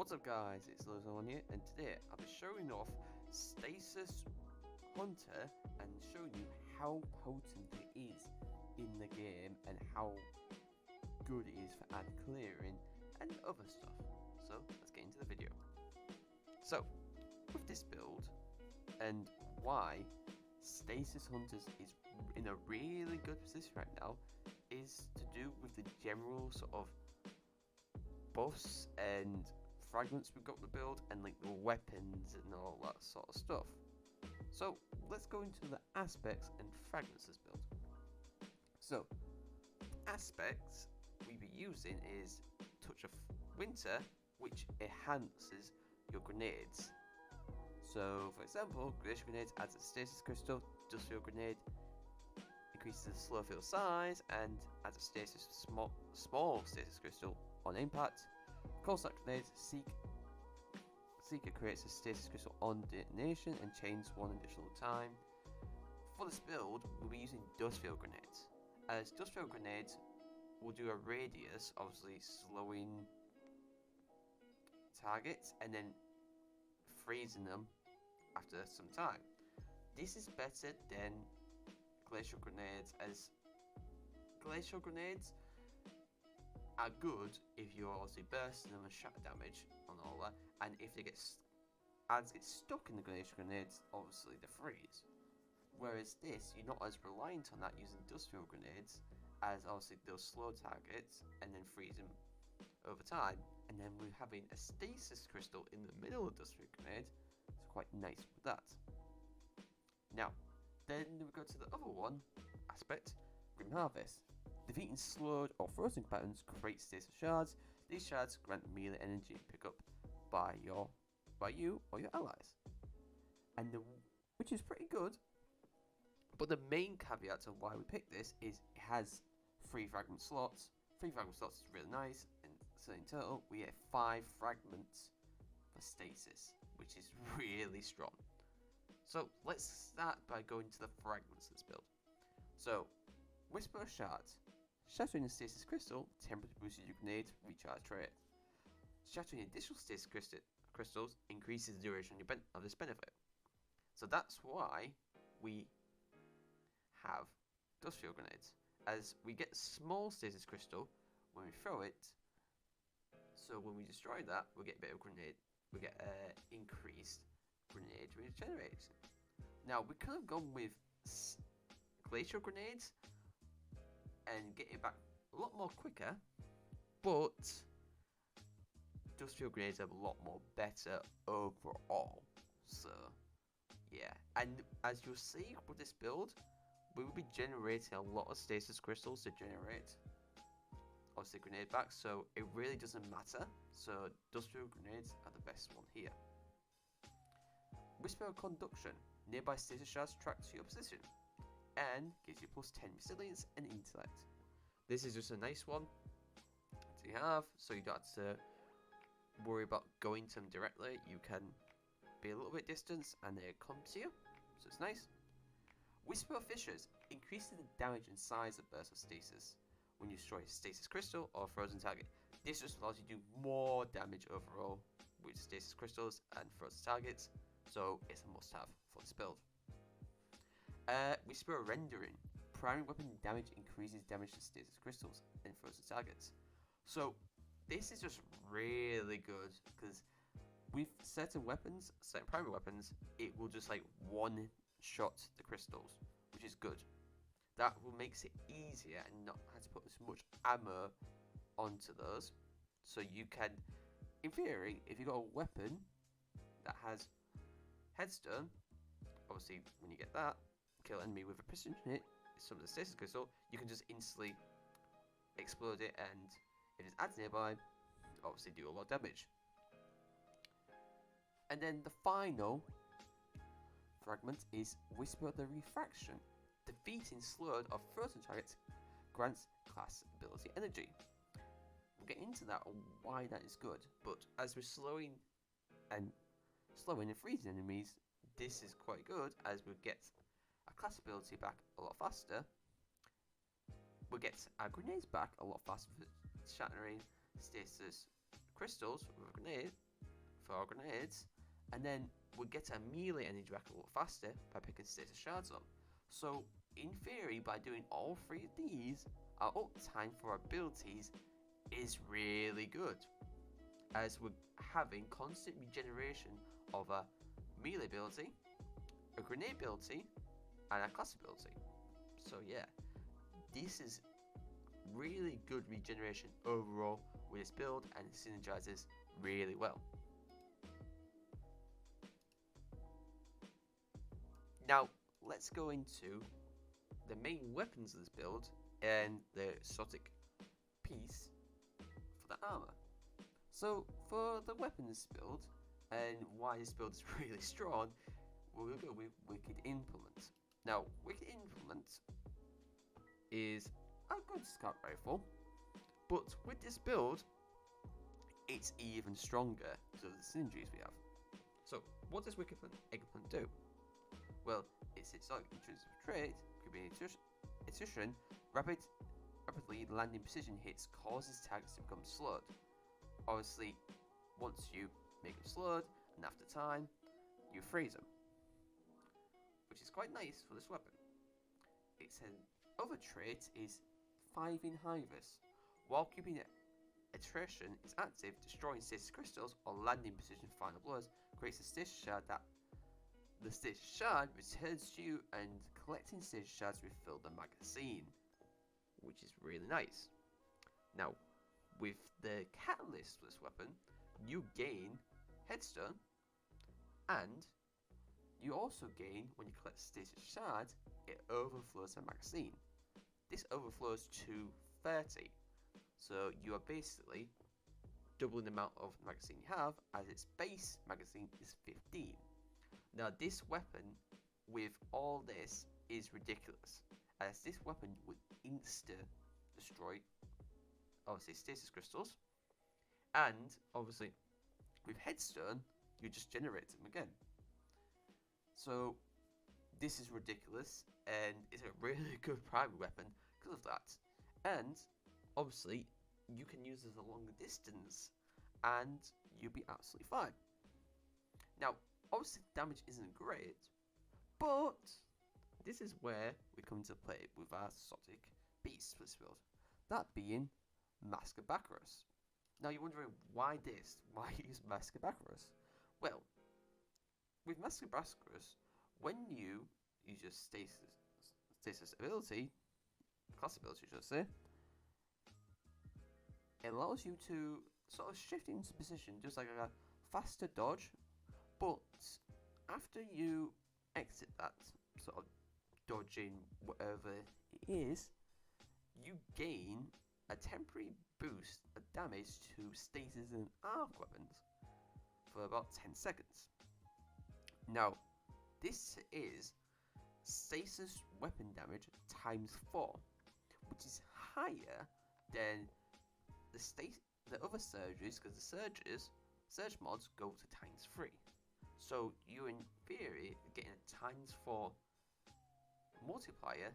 What's up guys, it's Lozon here, and today I'll be showing off Stasis Hunter and showing you how potent it is in the game and how good it is for ad clearing and other stuff. So let's get into the video. So with this build and why Stasis Hunters is in a really good position right now is to do with the general sort of buffs and fragments we've got to build and like the weapons and all that sort of stuff. So let's go into the aspects and fragments of this build. So aspects we'll be using is Touch of Winter, which enhances your grenades. So for example, Glacial Grenades adds a Stasis Crystal, Dust Field Grenade increases the slow field size and adds a Stasis small Stasis Crystal on impact. Cold Stack Grenades, Seeker creates a Stasis Crystal on detonation and chains one additional time. For this build, we'll be using Dust Field Grenades, as Dust Field Grenades will do a radius, obviously slowing targets and then freezing them after some time. This is better than Glacial Grenades, as Glacial Grenades are good if you're obviously bursting them and shatter damage on all that, and if they get stuck in the Glacial Grenades, obviously they freeze. Whereas this, you're not as reliant on that using Dust Field Grenades, as obviously they'll slow targets and then freeze them over time, and then we're having a Stasis Crystal in the middle of Dust Field Grenade, it's quite nice with that. Now, then we go to the other one aspect, Grim Harvest. Defeating slowed or frozen patterns creates Stasis shards. These shards grant melee energy pickup by you or your allies, and which is pretty good. But the main caveat to why we picked this is it has 3 fragment slots. 3 fragment slots is really nice, and so in total we get 5 fragments for Stasis, which is really strong. So let's start by going to the fragments of this build. So Whisper Shards. Shattering a Stasis Crystal temporarily boosts your grenade recharge trait. Shattering additional Stasis Crystals increases the duration of this benefit. So that's why we have Dust Field Grenades, as we get small Stasis Crystal when we throw it. So when we destroy that, we get a bit of grenade. We get increased grenade regeneration. Now we could have gone with Glacial Grenades and get it back a lot more quicker, but Dust Field Grenades are a lot more better overall. So yeah, and as you'll see with this build, we will be generating a lot of Stasis Crystals to generate obviously grenade back, so it really doesn't matter. So Dust Field Grenades are the best one here. Whisper of Conduction. Nearby Stasis shards track to your position and gives you plus 10 resilience and intellect. This is just a nice one to have, so you don't have to worry about going to them directly. You can be a little bit distance and they come to you, so it's nice. Whisper of Fissures increases the damage and size of burst of stasis when you destroy a Stasis Crystal or frozen target. This just allows you to do more damage overall with Stasis Crystals and frozen targets, so it's a must-have for this build. Whisper of Rendering. Primary weapon damage increases damage to Stasis Crystals and frozen targets. So this is just really good, because with certain weapons, certain primary weapons, it will just like one-shot the crystals, which is good. That will makes it easier and not have to put as much ammo onto those. So you can, in theory, if you got a weapon that has headstone, obviously when you get that, kill enemy with a precision hit, some of the Stasis Crystal, you can just instantly explode it, and if it's adds nearby, obviously do a lot of damage. And then the final fragment is Whisper of the Refraction. Defeating slowed or frozen targets grants class ability energy. We'll get into that on why that is good, but as we're slowing and freezing enemies, this is quite good, as we get a class ability back a lot faster. We'll get our grenades back a lot faster for shattering Stasis Crystals with a grenade, for our grenades, and then we get our melee energy back a lot faster by picking stasis shards up. So, in theory, by doing all three of these, our uptime for our abilities is really good, as we're having constant regeneration of a melee ability, a grenade ability, and a class ability. So yeah, this is really good regeneration overall with this build, and it synergizes really well. Now, let's go into the main weapons of this build and the exotic piece for the armor. So, for the weapons build, and why this build is really strong, we're going to go with Wicked Implement. Now, Wicked Implement is a good scout rifle, but with this build, it's even stronger because of the synergies we have. So, what does Wicked Implement do? Well, it's exotic intrinsic trait, could be intuition, rapidly landing precision hits causes targets to become slowed. Obviously, once you make them slowed, and after time, you freeze them, which is quite nice for this weapon. Its other trait is 5 in Hivers. While keeping attrition is active, destroying stasis crystals or landing precision final blows creates a stasis shard that the stasis shard returns to you, and collecting stasis shards refill the magazine, which is really nice. Now, with the catalyst for this weapon, you gain headstone, and you also gain, when you collect stasis shards, it overflows the magazine. This overflows to 30, so you are basically doubling the amount of magazine you have, as its base magazine is 15. Now this weapon, with all this, is ridiculous, as this weapon would insta-destroy, obviously, stasis crystals, and obviously, with headstone, you just generate them again. So, this is ridiculous, and it's a really good primary weapon because of that. And, obviously, you can use it as a longer distance, and you'll be absolutely fine. Now, obviously, damage isn't great, but this is where we come into play with our exotic beast for this build, that being Mask of Baccharos. Now, you're wondering, why this? Why use Mask of Baccharos? Well, with Mask of Baccharos, when you use your stasis ability, class ability, should I say, it allows you to sort of shift into position, just like a faster dodge, but after you exit that sort of dodging whatever it is, you gain a temporary boost of damage to stasis and arc weapons for about 10 seconds. Now, this is stasis weapon damage times 4, which is higher than the other surges, because the surge mods go to times 3. So you, in theory, are getting a times 4 multiplier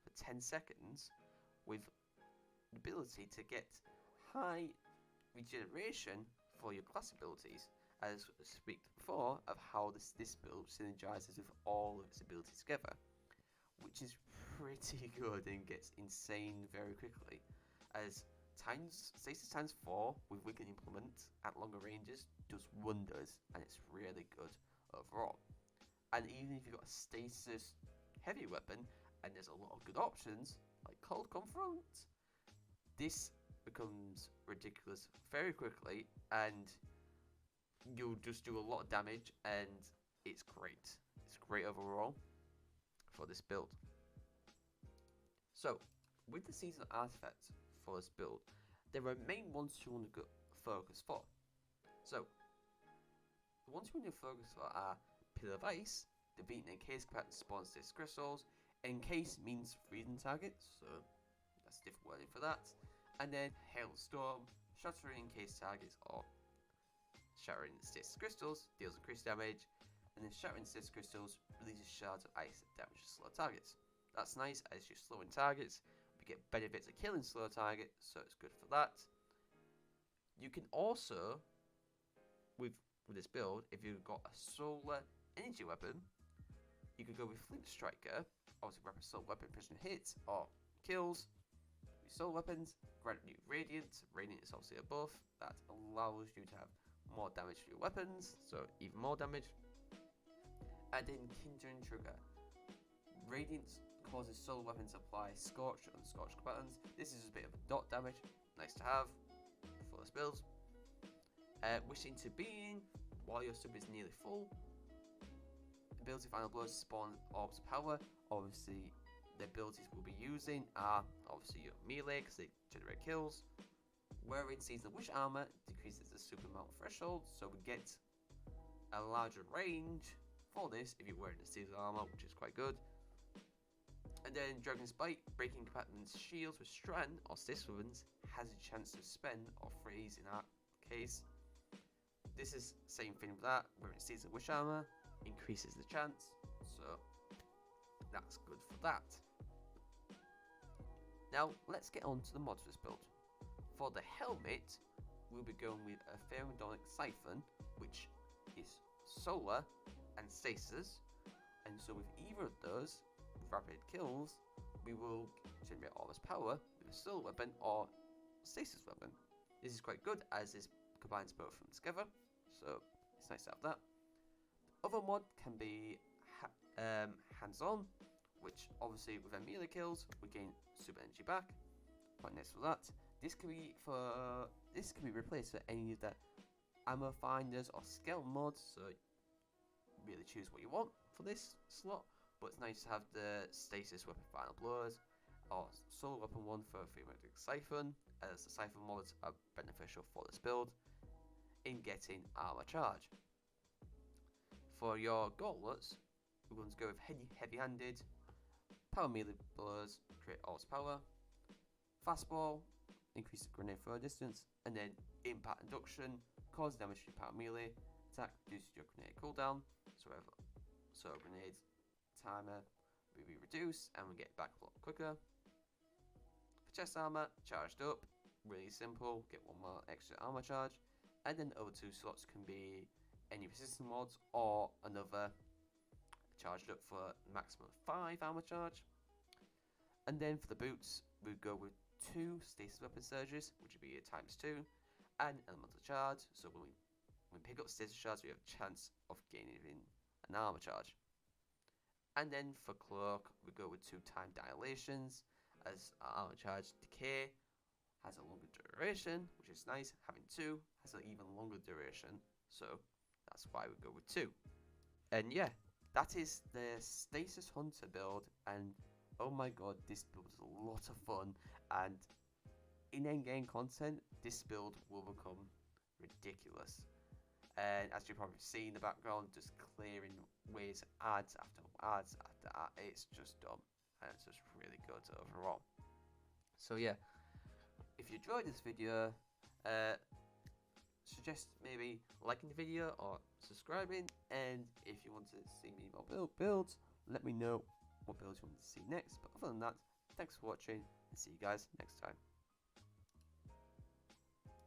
for 10 seconds with the ability to get high regeneration for your class abilities, as I speak before of how this build synergizes with all of its abilities together, which is pretty good and gets insane very quickly, as stasis times 4 with Wicked Implement at longer ranges does wonders, and it's really good overall. And even if you've got a stasis heavy weapon, and there's a lot of good options like Cold Confront, this becomes ridiculous very quickly, and you'll just do a lot of damage, and it's great. It's great overall for this build. So, with the seasonal artifacts for this build, there are main ones you want to focus for. So, the ones you want to focus for are Pillar of Ice, defeating encased combatants spawn stasis crystals. Encase means freezing targets, so that's different wording for that. And then Hailstorm, shattering encased targets or shattering stasis crystals, deals increased damage. And then shattering stasis crystals releases shards of ice that damage slow targets. That's nice, as you're slowing targets, we get benefits of killing slow targets, so it's good for that. You can also, with with this build, if you've got a solar energy weapon, you could go with Flint Striker. Obviously, grab a solar weapon, precision hits or kills. With solar weapons, grant new Radiant. Radiant is obviously a buff that allows you to have more damage to your weapons, so even more damage. And then Kindred Trigger. Radiant causes solar weapons to apply Scorch on Scorch combatants. This is a bit of a dot damage, nice to have for this build. Wishing to Being, while your sub is nearly full. Ability Final Blows spawn orbs of power. Obviously, the abilities we'll be using are obviously your melee because they generate kills. Wearing Seasonal Wish Armor decreases the super amount threshold, so we get a larger range for this if you're wearing the Seasonal Armor, which is quite good. And then Dragon's Bite, breaking combatants' shields with Strand or Stasis weapons has a chance to spend or freeze in our case. This is same thing with that, wearing Seasonal Wish Armor increases the chance, so that's good for that. Now let's get on to the mods for this build. For the helmet, we'll be going with a Thermodonic Siphon, which is solar and stasis, and so with either of those, with rapid kills, we will generate all this power with a solar weapon or stasis weapon. This is quite good as this combines both of them together, so it's nice to have that. Other mod can be hands-on, which obviously with our melee kills we gain super energy back. Quite nice for that. This can be replaced for any of the ammo finders or skill mods, so really choose what you want for this slot. But it's nice to have the Stasis weapon Final Blows or solar weapon one for Thermodonic Siphon, as the Siphon mods are beneficial for this build in getting armor charge. For your gauntlets, we're going to go with heavy-handed, power melee blows, create all power, fastball, increase the grenade throw distance, and then impact induction, cause damage to your power melee, attack reduces your grenade cooldown, so grenade timer will be reduced and we get back a lot quicker. For chest armor, charged up, really simple, get one more extra armor charge, and then the other two slots can be any resistance mods or another charged up for maximum 5 armor charge. And then for the boots, we go with 2 stasis weapon surges, which would be a ×2, and elemental charge. So when we pick up stasis charge, we have a chance of gaining an armor charge. And then for cloak, we go with 2 time dilations, as our armor charge decay has a longer duration, which is nice. Having 2 has an even longer duration, so that's why we go with 2. And yeah, that is the Stasis Hunter build, and oh my god, this build is a lot of fun, and in endgame content, this build will become ridiculous. And as you probably see in the background, just clearing ways ads after ads after ads, it's just dumb, and it's just really good overall. So yeah, if you enjoyed this video, suggest maybe liking the video or subscribing, and if you want to see me more builds, let me know what builds you want to see next. But other than that, thanks for watching, and see you guys next time.